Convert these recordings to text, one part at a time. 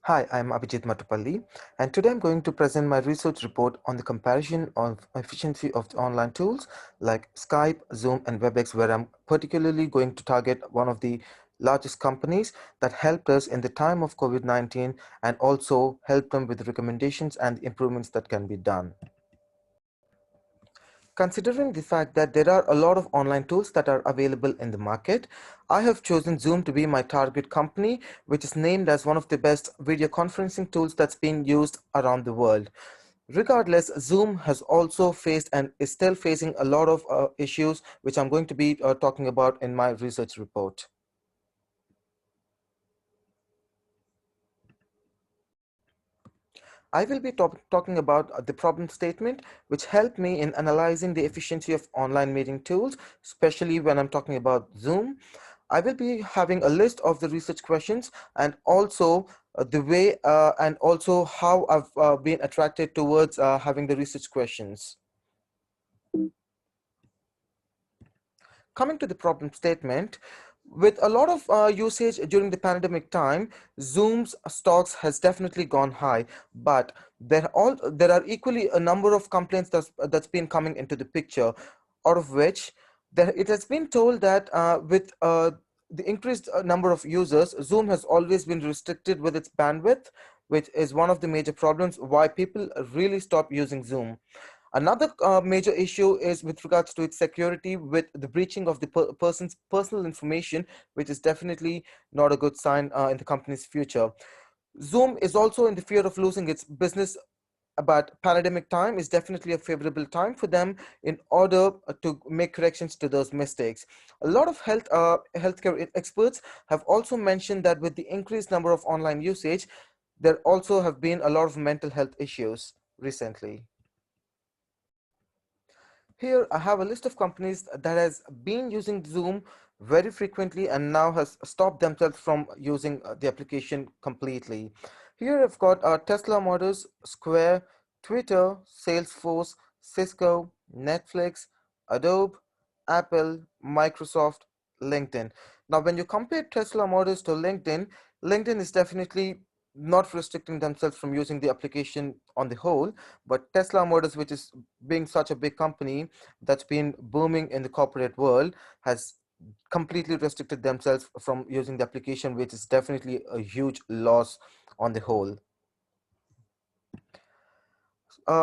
Hi, I'm Abhijit Matupalli, and today I'm going to present my research report on the comparison of efficiency of the online tools like Skype, Zoom, and WebEx, where I'm particularly going to target one of the largest companies that helped us in the time of COVID-19 and also help them with recommendations and improvements that can be done. Considering the fact that there are a lot of online tools that are available in the market, I have chosen Zoom to be my target company, which is named as one of the best video conferencing tools that's being used around the world. Regardless, Zoom has also faced and is still facing a lot of issues, which I'm going to be talking about in my research report. I will be talking about the problem statement, which helped me in analyzing the efficiency of online meeting tools, especially when I'm talking about Zoom. I will be having a list of the research questions and also the way and also how I've been attracted towards having the research questions. Coming to the problem statement, with a lot of usage during the pandemic time, Zoom's stocks has definitely gone high, but there are equally a number of complaints that's been coming into the picture, out of which it has been told that with the increased number of users, Zoom has always been restricted with its bandwidth, which is one of the major problems why people really stop using Zoom. Another major issue is with regards to its security, with the breaching of the person's personal information, which is definitely not a good sign in the company's future. Zoom is also in the fear of losing its business, but pandemic time is definitely a favorable time for them in order to make corrections to those mistakes. A lot of healthcare experts have also mentioned that with the increased number of online usage, there also have been a lot of mental health issues recently. Here I have a list of companies that has been using Zoom very frequently and now has stopped themselves from using the application completely. Here I've got Tesla Motors, Square, Twitter, Salesforce, Cisco, Netflix, Adobe, Apple, Microsoft, LinkedIn. Now, when you compare Tesla Motors to LinkedIn, LinkedIn is definitely not restricting themselves from using the application on the whole, but Tesla Motors, which is being such a big company that's been booming in the corporate world, has completely restricted themselves from using the application, which is definitely a huge loss on the whole.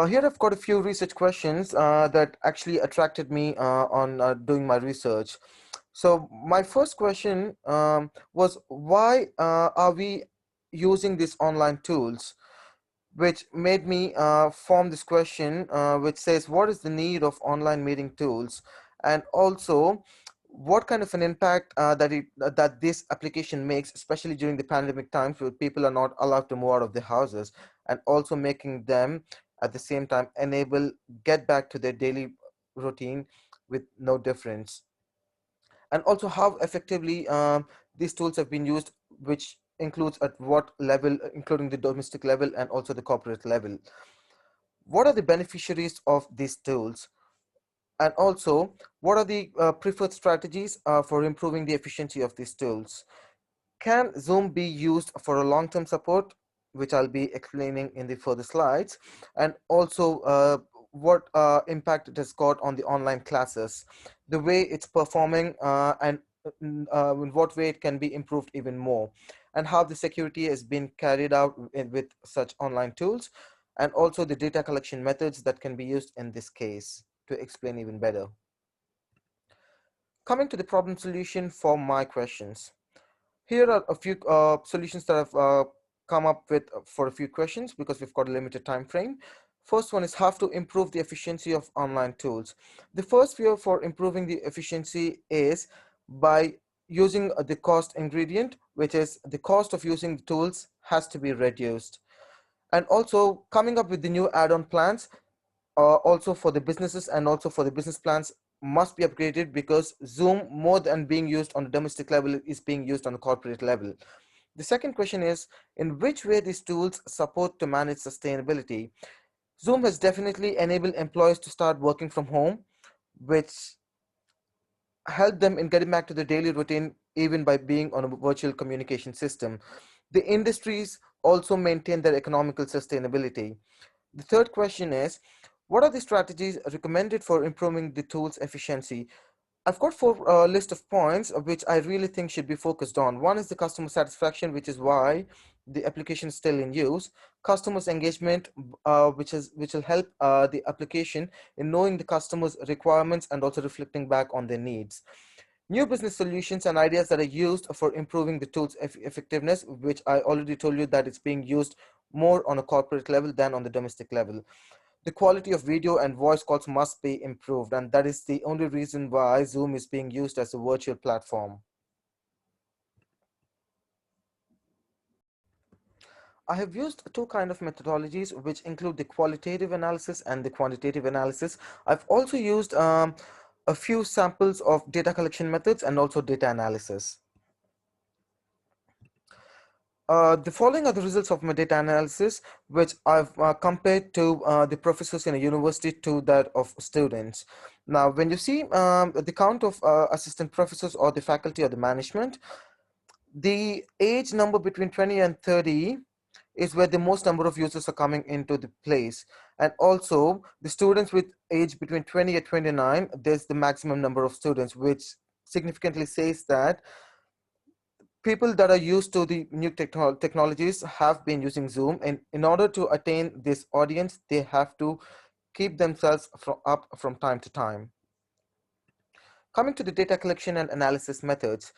Here I've got a few research questions that actually attracted me on doing my research. So my first question was, why are we using these online tools? Which made me form this question, which says, what is the need of online meeting tools? And also, what kind of an impact that this application makes, especially during the pandemic times where people are not allowed to move out of their houses, and also making them at the same time enable get back to their daily routine with no difference, and also how effectively these tools have been used, which includes at what level, including the domestic level and also the corporate level. What are the beneficiaries of these tools? And also, what are the preferred strategies for improving the efficiency of these tools? Can Zoom be used for a long-term support, which I'll be explaining in the further slides, and also what impact it has got on the online classes, the way it's performing, and in what way it can be improved even more, and how the security has been carried out with such online tools, and also the data collection methods that can be used in this case to explain even better. Coming to the problem solution for my questions. Here are a few solutions that I've come up with for a few questions because we've got a limited time frame. First one is how to improve the efficiency of online tools. The first view for improving the efficiency is by using the cost ingredient, which is the cost of using the tools has to be reduced. And also coming up with the new add-on plans, also for the businesses and also for the business plans must be upgraded because Zoom, more than being used on the domestic level, is being used on the corporate level. The second question is, in which way these tools support to manage sustainability? Zoom has definitely enabled employees to start working from home, which help them in getting back to the daily routine even by being on a virtual communication system. The industries also maintain their economical sustainability. The third question is, what are the strategies recommended for improving the tool's efficiency? I've got four list of points which I really think should be focused on. One is the customer satisfaction, which is why the application is still in use. Customers engagement, which will help the application in knowing the customer's requirements and also reflecting back on their needs. New business solutions and ideas that are used for improving the tool's effectiveness, which I already told you that it's being used more on a corporate level than on the domestic level. The quality of video and voice calls must be improved, and that is the only reason why Zoom is being used as a virtual platform. I have used two kind of methodologies, which include the qualitative analysis and the quantitative analysis. I've also used a few samples of data collection methods and also data analysis. The following are the results of my data analysis, which I've compared to the professors in a university to that of students. Now, when you see the count of assistant professors or the faculty or the management, the age number between 20 and 30 is where the most number of users are coming into the place. And also the students with age between 20 and 29, there's the maximum number of students, which significantly says that people that are used to the new technologies have been using Zoom, and in order to attain this audience, they have to keep themselves up from time to time. Coming to the data collection and analysis methods.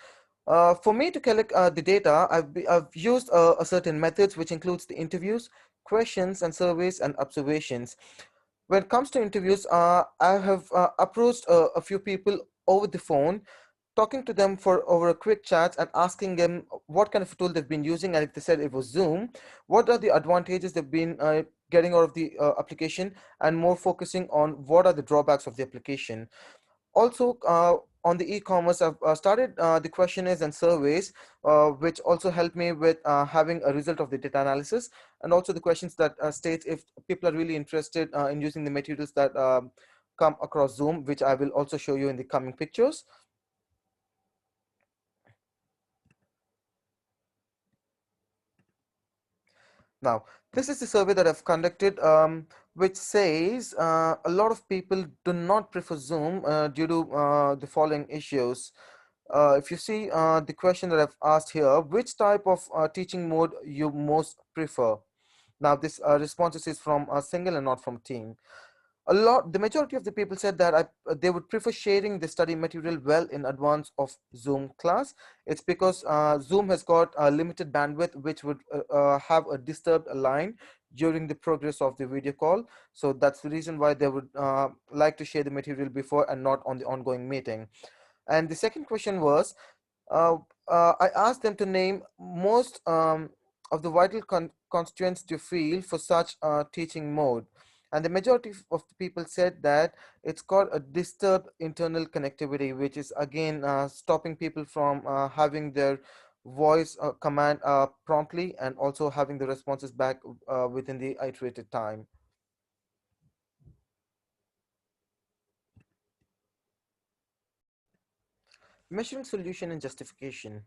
For me to collect the data, I've used a certain methods, which includes the interviews, questions and surveys and observations. When it comes to interviews, I have approached a few people over the phone, talking to them for over a quick chat and asking them what kind of tool they've been using, and if they said it was Zoom, what are the advantages they've been getting out of the application, and more focusing on what are the drawbacks of the application. Also, on the e-commerce, I've started the questionnaires and surveys, which also help me with having a result of the data analysis, and also the questions that states if people are really interested in using the materials that come across Zoom, which I will also show you in the coming pictures. Now, this is the survey that I've conducted, which says a lot of people do not prefer Zoom due to the following issues. If you see the question that I've asked here, which type of teaching mode you most prefer? Now, this responses is from a single and not from team. The majority of the people said that they would prefer sharing the study material well in advance of Zoom class. It's because Zoom has got a limited bandwidth, which would have a disturbed line during the progress of the video call. So that's the reason why they would like to share the material before and not on the ongoing meeting. And the second question was, uh, I asked them to name most of the vital constituents to feel for such teaching mode. And the majority of the people said that it's called a disturbed internal connectivity, which is again stopping people from having their voice command promptly, and also having the responses back within the iterated time. Measuring solution and justification.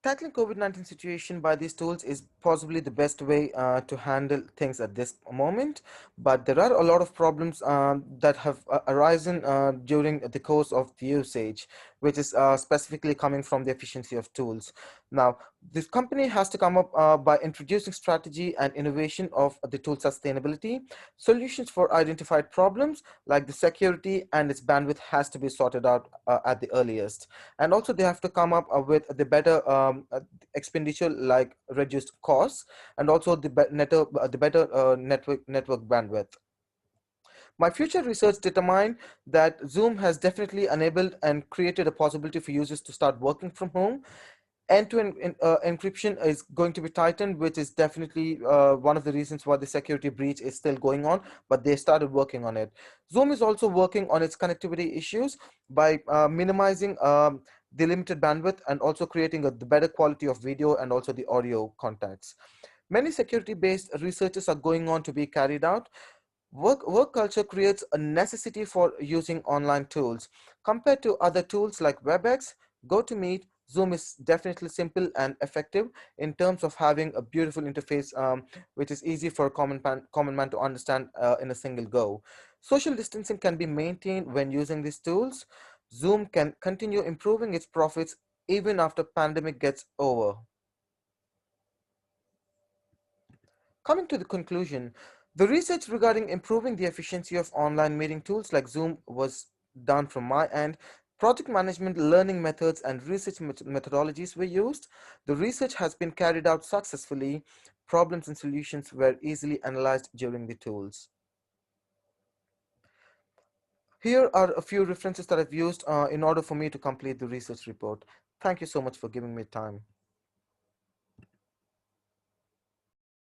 Tackling COVID-19 situation by these tools is possibly the best way to handle things at this moment, but there are a lot of problems that have arisen during the course of the usage, which is specifically coming from the efficiency of tools. Now, this company has to come up by introducing strategy and innovation of the tool sustainability, solutions for identified problems like the security and its bandwidth has to be sorted out at the earliest. And also they have to come up with the better expenditure, like reduced costs, and also the better network bandwidth. My future research determined that Zoom has definitely enabled and created a possibility for users to start working from home. End-to-end encryption is going to be tightened, which is definitely one of the reasons why the security breach is still going on, but they started working on it. Zoom is also working on its connectivity issues by minimizing the limited bandwidth, and also creating the better quality of video and also the audio contacts. Many security-based researches are going on to be carried out. Work culture creates a necessity for using online tools. Compared to other tools like WebEx, GoToMeet, Zoom is definitely simple and effective in terms of having a beautiful interface, which is easy for a common man to understand in a single go. Social distancing can be maintained when using these tools. Zoom can continue improving its profits even after pandemic gets over. Coming to the conclusion, the research regarding improving the efficiency of online meeting tools like Zoom was done from my end. Project management, learning methods, and research methodologies were used. The research has been carried out successfully. Problems and solutions were easily analyzed during the tools. Here are a few references that I've used in order for me to complete the research report. Thank you so much for giving me time.